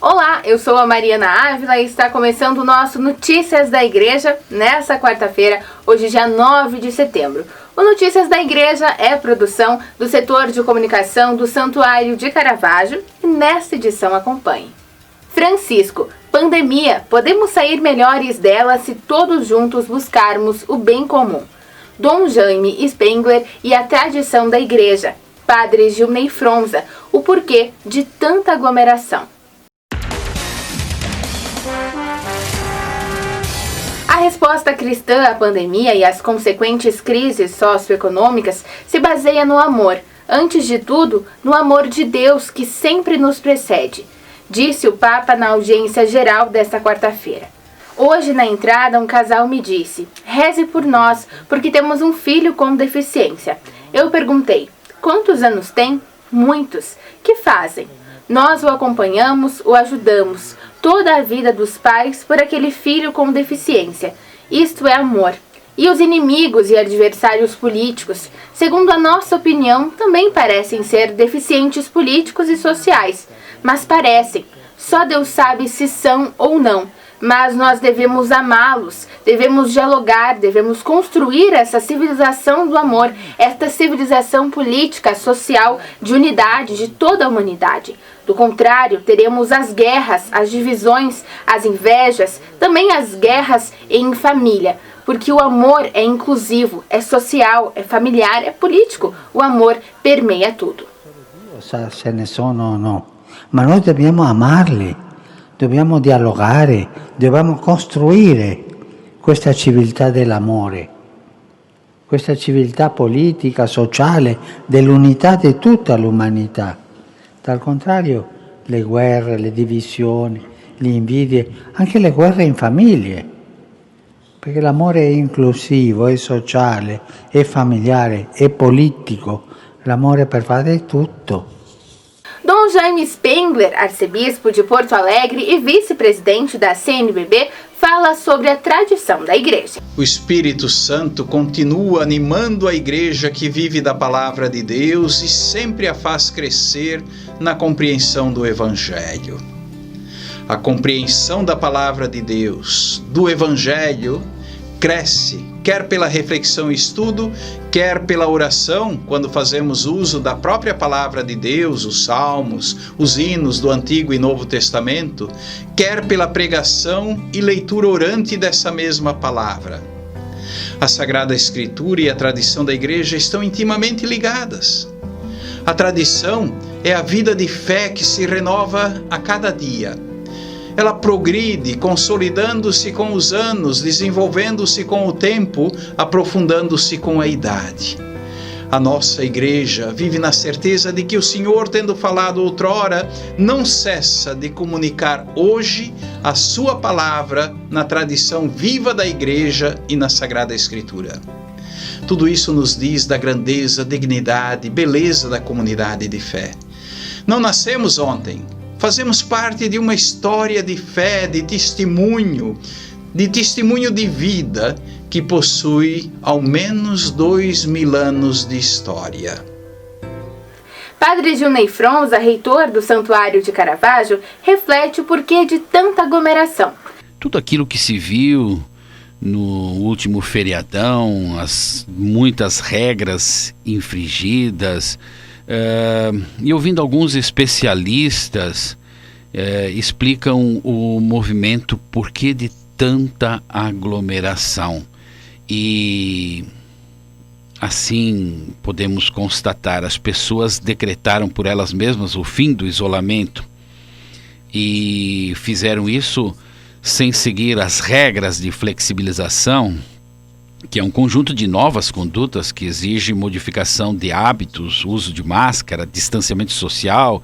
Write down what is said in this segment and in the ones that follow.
Olá, eu sou a Mariana Ávila e está começando o nosso Notícias da Igreja nessa quarta-feira, hoje dia 9 de setembro. O Notícias da Igreja é produção do setor de comunicação do Santuário de Caravaggio e nesta edição acompanhe. Francisco, pandemia, podemos sair melhores dela se todos juntos buscarmos o bem comum. Dom Jaime Spengler e a tradição da Igreja. Padre Gilney Fronza, o porquê de tanta aglomeração. A resposta cristã à pandemia e às consequentes crises socioeconômicas se baseia no amor, antes de tudo, no amor de Deus que sempre nos precede, disse o Papa na audiência geral desta quarta-feira. Hoje, na entrada, um casal me disse: reze por nós, porque temos um filho com deficiência. Eu perguntei: quantos anos tem? Muitos. Que fazem? Nós o acompanhamos, o ajudamos, toda a vida dos pais por aquele filho com deficiência. Isto é amor. E os inimigos e adversários políticos, segundo a nossa opinião, também parecem ser deficientes políticos e sociais. Mas parecem. Só Deus sabe se são ou não. Mas nós devemos amá-los, devemos dialogar, devemos construir essa civilização do amor, esta civilização política, social, de unidade de toda a humanidade. Do contrário, teremos as guerras, as divisões, as invejas, também as guerras em família, porque o amor é inclusivo, é social, é familiar, é político. O amor permeia tudo. Se ne sono o no, ma noi dobbiamo amarli. Dobbiamo dialogare, dobbiamo costruire questa civiltà dell'amore, questa civiltà politica, sociale, dell'unità di tutta l'umanità. Dal contrario, le guerre, le divisioni, le invidie, anche le guerre in famiglie, perché l'amore è inclusivo, è sociale, è familiare, è politico, l'amore pervade tutto. Dom Jaime Spengler, arcebispo de Porto Alegre e vice-presidente da CNBB, fala sobre a tradição da Igreja. O Espírito Santo continua animando a Igreja que vive da Palavra de Deus e sempre a faz crescer na compreensão do Evangelho. A compreensão da Palavra de Deus, do Evangelho, cresce, quer pela reflexão e estudo, quer pela oração, quando fazemos uso da própria Palavra de Deus, os salmos, os hinos do Antigo e Novo Testamento, quer pela pregação e leitura orante dessa mesma palavra. A Sagrada Escritura e a tradição da Igreja estão intimamente ligadas. A tradição é a vida de fé que se renova a cada dia. Ela progride, consolidando-se com os anos, desenvolvendo-se com o tempo, aprofundando-se com a idade. A nossa Igreja vive na certeza de que o Senhor, tendo falado outrora, não cessa de comunicar hoje a sua palavra na tradição viva da Igreja e na Sagrada Escritura. Tudo isso nos diz da grandeza, dignidade, beleza da comunidade de fé. Não nascemos ontem. Fazemos parte de uma história de fé, de testemunho de vida que possui ao menos 2000 anos de história. Padre Gilney Fronza, reitor do Santuário de Caravaggio, reflete o porquê de tanta aglomeração. Tudo aquilo que se viu no último feriadão, muitas regras infringidas, e ouvindo alguns especialistas explicam o movimento porquê de tanta aglomeração. E assim podemos constatar, as pessoas decretaram por elas mesmas o fim do isolamento e fizeram isso sem seguir as regras de flexibilização, que é um conjunto de novas condutas que exige modificação de hábitos, uso de máscara, distanciamento social,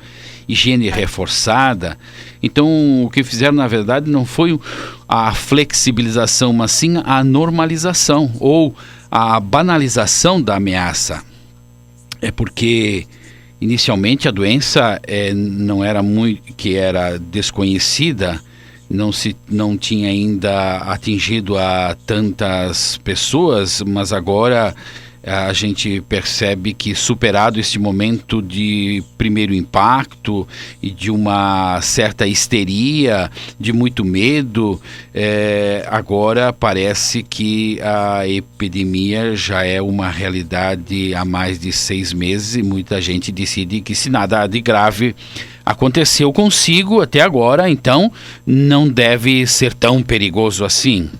higiene reforçada. Então, o que fizeram, na verdade, não foi a flexibilização, mas sim a normalização ou a banalização da ameaça. É porque, inicialmente, a doença não era que era desconhecida, não tinha ainda atingido a tantas pessoas, mas agora A gente percebe que, superado este momento de primeiro impacto e de uma certa histeria, de muito medo, agora parece que a epidemia já é uma realidade há mais de 6 meses e muita gente decide que, se nada de grave aconteceu consigo até agora, então não deve ser tão perigoso assim.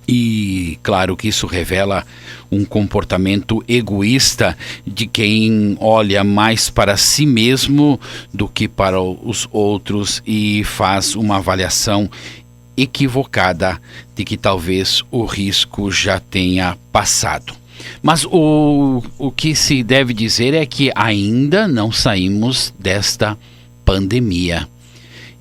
E claro que isso revela um comportamento egoísta de quem olha mais para si mesmo do que para os outros e faz uma avaliação equivocada de que talvez o risco já tenha passado. Mas o que se deve dizer é que ainda não saímos desta pandemia.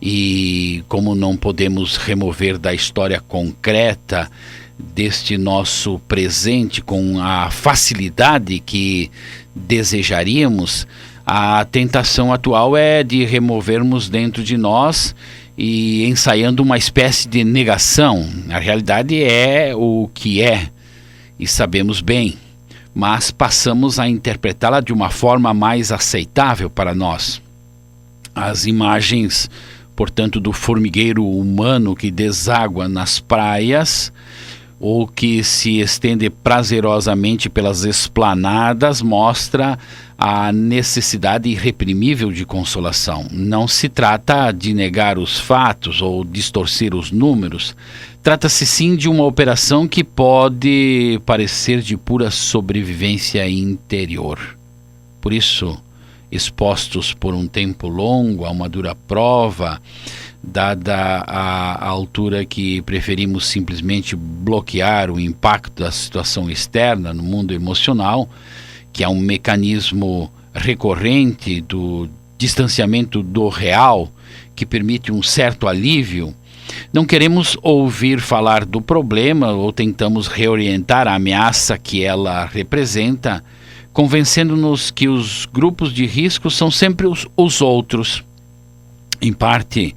E como não podemos remover da história concreta deste nosso presente com a facilidade que desejaríamos, a tentação atual é de removermos dentro de nós e ensaiando uma espécie de negação. A realidade é o que é e sabemos bem, mas passamos a interpretá-la de uma forma mais aceitável para nós. As imagens, portanto, do formigueiro humano que deságua nas praias ou que se estende prazerosamente pelas esplanadas mostra a necessidade irreprimível de consolação. Não se trata de negar os fatos ou distorcer os números. Trata-se sim de uma operação que pode parecer de pura sobrevivência interior. Por isso, expostos por um tempo longo a uma dura prova, dada a altura que preferimos simplesmente bloquear o impacto da situação externa no mundo emocional, que é um mecanismo recorrente do distanciamento do real, que permite um certo alívio, não queremos ouvir falar do problema ou tentamos reorientar a ameaça que ela representa, convencendo-nos que os grupos de risco são sempre os outros. Em parte,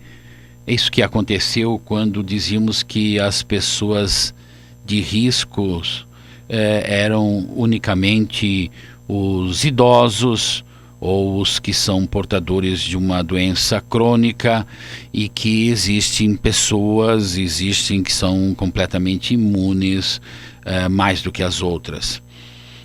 é isso que aconteceu quando dizíamos que as pessoas de riscos eram unicamente os idosos ou os que são portadores de uma doença crônica e que existem que são completamente imunes mais do que as outras.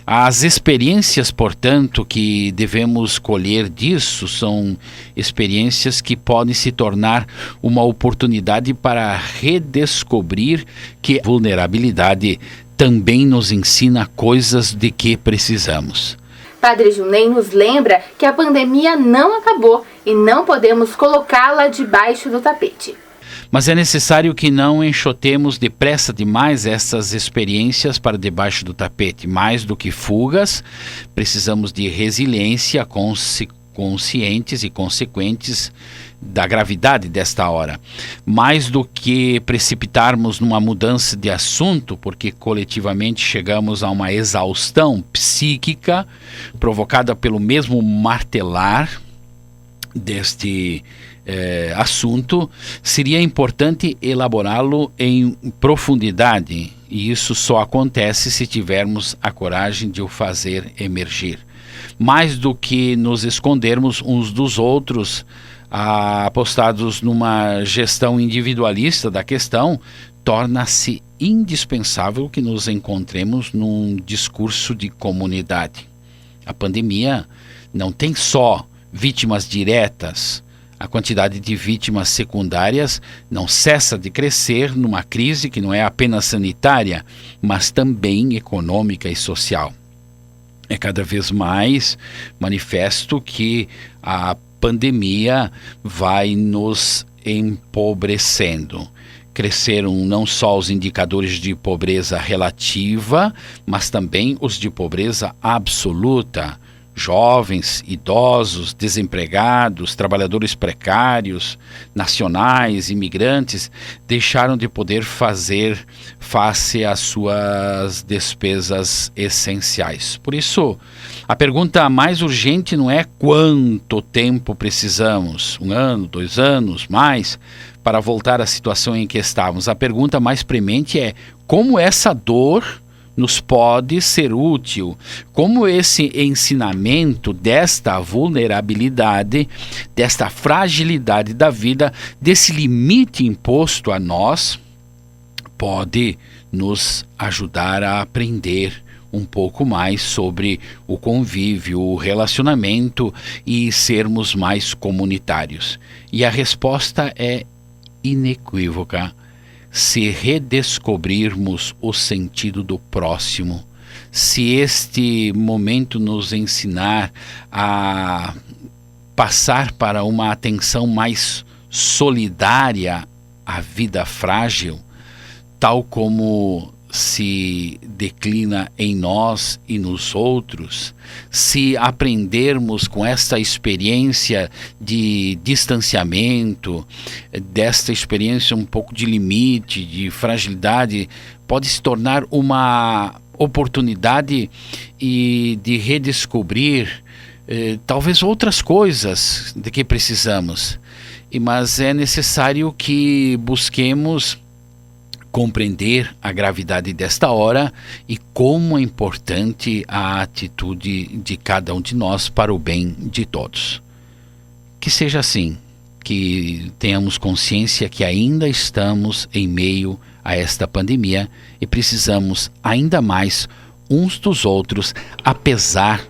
As experiências, portanto, que devemos colher disso são experiências que podem se tornar uma oportunidade para redescobrir que a vulnerabilidade também nos ensina coisas de que precisamos. Padre Junem nos lembra que a pandemia não acabou e não podemos colocá-la debaixo do tapete. Mas é necessário que não enxotemos depressa demais essas experiências para debaixo do tapete. Mais do que fugas, precisamos de resiliência conscientes e consequentes da gravidade desta hora. Mais do que precipitarmos numa mudança de assunto, porque coletivamente chegamos a uma exaustão psíquica provocada pelo mesmo martelar deste assunto, seria importante elaborá-lo em profundidade, e isso só acontece se tivermos a coragem de o fazer emergir. Mais do que nos escondermos uns dos outros, apostados numa gestão individualista da questão, torna-se indispensável que nos encontremos num discurso de comunidade. A pandemia não tem só vítimas diretas. A quantidade de vítimas secundárias não cessa de crescer numa crise que não é apenas sanitária, mas também econômica e social. É cada vez mais manifesto que a pandemia vai nos empobrecendo. Cresceram não só os indicadores de pobreza relativa, mas também os de pobreza absoluta. Jovens, idosos, desempregados, trabalhadores precários, nacionais, imigrantes, deixaram de poder fazer face às suas despesas essenciais. Por isso, a pergunta mais urgente não é quanto tempo precisamos, 1 ano, 2 anos, mais, para voltar à situação em que estávamos. A pergunta mais premente é como essa dor nos pode ser útil, como esse ensinamento desta vulnerabilidade, desta fragilidade da vida, desse limite imposto a nós, pode nos ajudar a aprender um pouco mais sobre o convívio, o relacionamento e sermos mais comunitários. E a resposta é inequívoca. Se redescobrirmos o sentido do próximo, se este momento nos ensinar a passar para uma atenção mais solidária à vida frágil, tal como se declina em nós e nos outros, se aprendermos com esta experiência de distanciamento, desta experiência um pouco de limite, de fragilidade, pode se tornar uma oportunidade de redescobrir talvez outras coisas de que precisamos, mas é necessário que busquemos compreender a gravidade desta hora e como é importante a atitude de cada um de nós para o bem de todos. Que seja assim, que tenhamos consciência que ainda estamos em meio a esta pandemia e precisamos ainda mais uns dos outros, apesar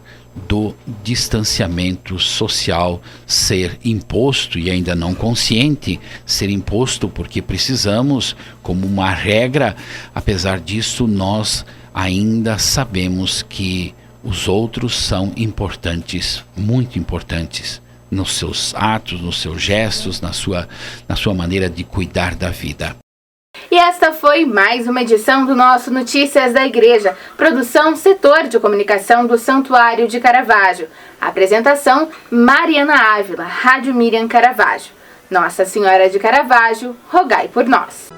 do distanciamento social ser imposto e ainda não consciente ser imposto, porque precisamos como uma regra. Apesar disso, nós ainda sabemos que os outros são importantes, muito importantes, nos seus atos, nos seus gestos, na sua maneira de cuidar da vida. E esta foi mais uma edição do nosso Notícias da Igreja, produção Setor de Comunicação do Santuário de Caravaggio. Apresentação Mariana Ávila, Rádio Miriam Caravaggio. Nossa Senhora de Caravaggio, rogai por nós.